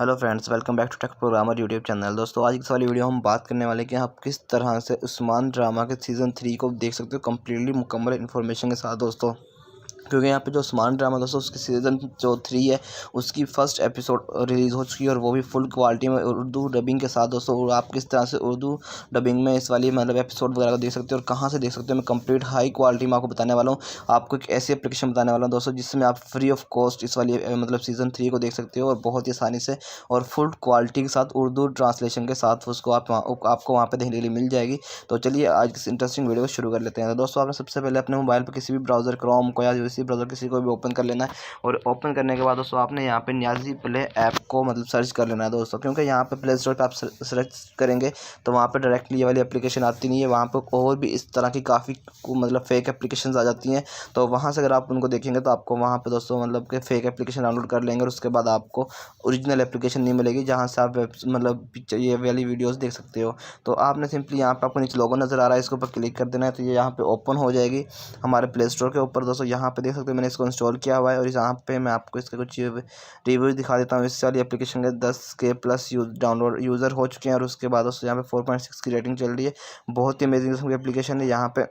Hello friends, welcome back to tech programmer YouTube channel. दोस्तों, आज इस वाली वीडियो हम बात करने वाले हैं कि आप किस तरह से उस्मान ड्रामा के सीज़न 3 को देख सकते हो कम्प्लीटली मुकम्मल इन्फॉर्मेशन के साथ दोस्तों। क्योंकि यहाँ पे जो उस्मान ड्रामा दोस्तों उसकी सीज़न जो 3 है उसकी फ़र्स्ट एपिसोड रिलीज़ हो चुकी है और वो भी फुल क्वालिटी में उर्दू डबिंग के साथ दोस्तों। और आप किस तरह से उर्दू डबिंग में इस वाली मतलब एपिसोड वगैरह को देख सकते हो और कहाँ से देख सकते हो, मैं कंप्लीट हाई क्वालिटी में आपको बताने वाला हूँ। आपको एक ऐसी एप्लीकेशन बताने वाला हूँ दोस्तों जिसमें आप फ्री ऑफ कॉस्ट इस वाली मतलब सीज़न 3 को देख सकते हो और बहुत ही आसानी से और फुल क्वालिटी के साथ उर्दू ट्रांसलेशन के साथ उसको आपको वहाँ पे देखने के लिए मिल जाएगी। तो चलिए आज इस इंटरेस्टिंग वीडियो को शुरू कर लेते हैं। तो दोस्तों, आपने सबसे पहले अपने मोबाइल पर किसी भी ब्राउज़र क्रोम को या किसी ब्राउज़र किसी को भी ओपन कर लेना है और ओपन करने के बाद दोस्तों आपने यहाँ पे न्याजी प्ले ऐप को मतलब सर्च कर लेना है दोस्तों। क्योंकि यहाँ पे प्ले स्टोर पर आप सर्च करेंगे तो वहाँ पे डायरेक्टली ये वाली एप्लीकेशन आती नहीं है, वहाँ पे और भी इस तरह की काफ़ी मतलब फेक एप्लीकेशंस आ जाती हैं। तो वहाँ से अगर आप उनको देखेंगे तो आपको वहाँ पे दोस्तों मतलब कि फेक एप्लीकेशन डाउनलोड कर लेंगे और उसके बाद आपको ओरिजिनल एप्लीकेशन नहीं मिलेगी जहाँ से आप मतलब ये वाली वीडियोस देख सकते हो। तो आपने सिंपली यहाँ पे आपको नीचे लोगो नज़र आ रहा है, इसके ऊपर क्लिक कर देना है तो ये यहाँ पे ओपन हो जाएगी हमारे प्ले स्टोर के ऊपर दोस्तों। यहाँ पे देख सकते हो मैंने इसको इंस्टॉल किया हुआ है और यहाँ पे मैं आपको इसके कुछ रिव्यूज़ दिखा देता हूँ। इस वाली एप्लीकेशन के 10K प्लस डाउनलोड यूज़र हो चुके हैं और उसके बाद दोस्तों यहाँ पे 4.6 की रेटिंग चल रही है। बहुत ही अमेजिंग किस्म की एप्लीकेशन है। यहाँ पे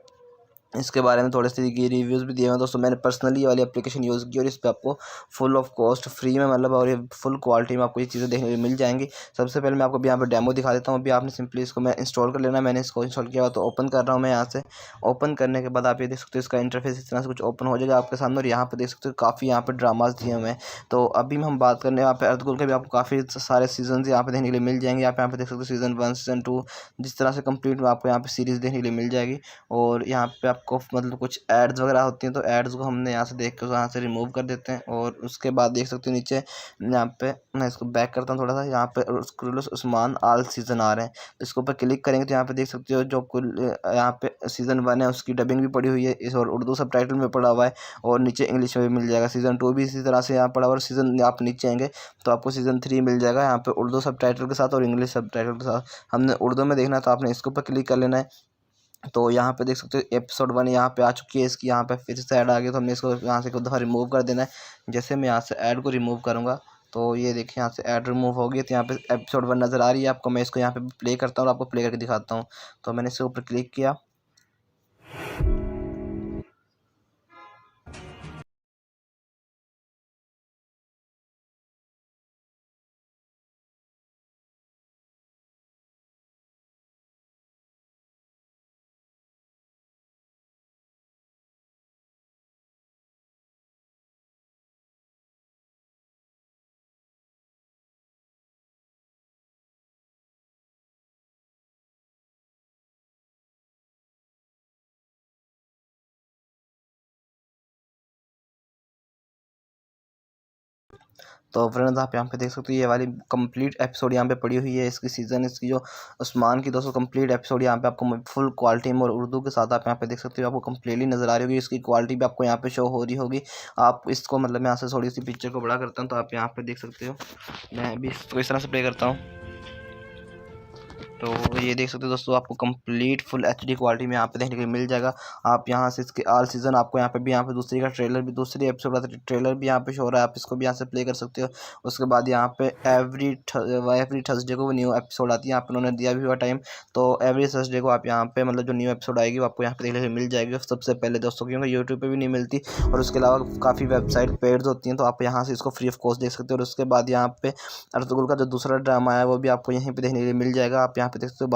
इसके बारे में थोड़े से रिव्यूज़ भी दिए हुए हैं दोस्तों। मैंने पर्सनली ये वाली एप्लीकेशन यूज़ की और इस पे आपको फुल ऑफ कॉस्ट फ्री में मतलब और ये फुल क्वालिटी में आपको ये चीज़ें देखने को मिल जाएंगी। सबसे पहले मैं आपको यहाँ पे डेमो दिखा देता हूँ। अभी आपने सिंपली इसको मैं इंस्टॉल कर लेना है। मैंने इसको इंस्टॉल किया हुआ तो ओपन कर रहा हूँ मैं यहाँ से। ओपन करने के बाद आप ये देख सकते हो इसका इंटरफेस इस तरह से कुछ ओपन हो जाएगा आपके सामने और यहाँ पर देख सकते हो काफ़ी यहाँ पर ड्रामाज दिए हुए हैं। तो अभी हम बात करने यहाँ पे अर्तुगरुल के भी आपको काफ़ी सारे सीजन यहाँ पे देखने के लिए मिल जाएंगे। आप यहाँ पे देख सकते हो सीज़न 1 सीज़न 2 जिस तरह से कंप्लीट आपको यहाँ पे सीरीज़ देखने के लिए मिल जाएगी। और यहाँ पे आपको मतलब कुछ एड्स वगैरह होती हैं तो एड्स को हमने यहाँ से देख के यहाँ से रिमूव कर देते हैं। और उसके बाद देख सकते हो नीचे यहाँ पे मैं इसको बैक करता हूँ थोड़ा सा, यहाँ पे उस्मान आल सीज़न आ रहे हैं तो इसके ऊपर क्लिक करेंगे तो यहाँ पे देख सकते हो जो कुल यहाँ पे सीज़न 1 है उसकी डबिंग भी पड़ी हुई है इस और उर्दू सबटाइटल में पड़ा हुआ है और नीचे इंग्लिश में भी मिल जाएगा। सीज़न 2 भी इसी तरह से यहाँ पड़ा हुआ और सीज़न आप नीचे आएंगे तो आपको सीज़न 3 मिल जाएगा यहाँ पे उर्दू सबटाइटल के साथ और इंग्लिश सबटाइटल के साथ। हमने उर्दू में देखना है तो आपने इसके ऊपर क्लिक कर लेना है। तो यहाँ पे देख सकते हो एपिसोड 1 यहाँ पे आ चुकी है, इसकी यहाँ पे फिर से ऐड आ गई तो हमने इसको यहाँ से एक दफ़ा रिमूव कर देना है। जैसे मैं यहाँ से ऐड को रिमूव करूँगा तो ये देखिए यहाँ से ऐड रिमूव हो गई तो यहाँ पे एपिसोड 1 नज़र आ रही है आपको। मैं इसको यहाँ पे प्ले करता हूँ और आपको प्ले करके दिखाता हूँ। तो मैंने इसके ऊपर क्लिक किया तो फ्रेंड्स आप यहाँ पे देख सकते हो ये वाली कंप्लीट एपिसोड यहाँ पे पड़ी हुई है इसकी सीज़न इसकी जो उस्मान की दोस्तों कंप्लीट एपिसोड यहाँ पे आपको फुल क्वालिटी में और उर्दू के साथ आप यहाँ पे देख सकते हो आपको कंप्लीटली नज़र आ रही होगी। इसकी क्वालिटी भी आपको यहाँ पे शो हो रही होगी। आप इसको मतलब मैं यहाँ से थोड़ी सी पिक्चर को बड़ा करता हूँ तो आप यहाँ पे देख सकते हो। मैं भी इसको इस तरह से प्ले करता हूँ तो ये देख सकते हो दोस्तों आपको कंप्लीट फुल HD क्वालिटी में यहाँ पे देखने के लिए मिल जाएगा। आप यहाँ से इसके आल सीज़न आपको यहाँ पे भी यहाँ पे दूसरी का ट्रेलर भी दूसरी एपिसोड का ट्रेलर भी यहाँ पे शो हो रहा है, आप इसको भी यहाँ से प्ले कर सकते हो। उसके बाद यहाँ पे एवरी थर्सडे को वो न्यू एपिसोड आती है, यहाँ पे उन्होंने दिया भी हुआ टाइम। तो एवरी थर्सडे को आप यहाँ पे मतलब जो न्यू एपिसोड आएगी वो आपको यहाँ पे देखने के लिए मिल जाएगी सबसे पहले दोस्तों, क्योंकि यूट्यूब पर भी नहीं मिलती और उसके अलावा काफ़ी वेबसाइट पेड्स होती हैं तो आप यहाँ से इसको फ्री ऑफ कॉस्ट देख सकते हो। और उसके बाद यहाँ पे अर्तुगरुल का जो दूसरा ड्रामा है वो भी आपको यहीं पे देखने के लिए मिल जाएगा। आप यहाँ पे देख सकते हो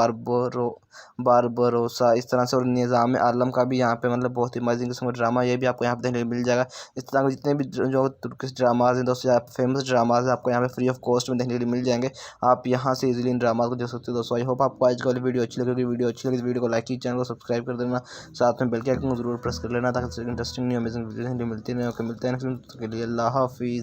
बारबरोसा इस तरह से और निज़ाम आलम का भी यहाँ पे मतलब बहुत ही मज़े किस्म का ड्रामा ये भी आपको यहाँ पे देखने को मिल जाएगा। इस तरह के जितने भी जो तुर्किश ड्रामाज हैं दोस्तों आप फेमस ड्रामाज हैं आपको यहाँ पे फ्री ऑफ कॉस्ट में देखने के लिए मिल जाएंगे। आप यहाँ से इजीली इन ड्रामा को देख सकते हो दोस्तों। आई होप आपको आज वाली वीडियो अच्छी लगी। वीडियो अच्छी लगी इस वीडियो को लाइक कीजिए, चैनल को सब्सक्राइब कर देना, साथ में बेल के आइकन को जरूर प्रेस कर लेना ताकि इंटरेस्टिंग न्यू अमेजिंग वीडियो मिलती है। मिलते हैं नेक्स्ट वीडियो के लिए। अल्लाह हाफिज़।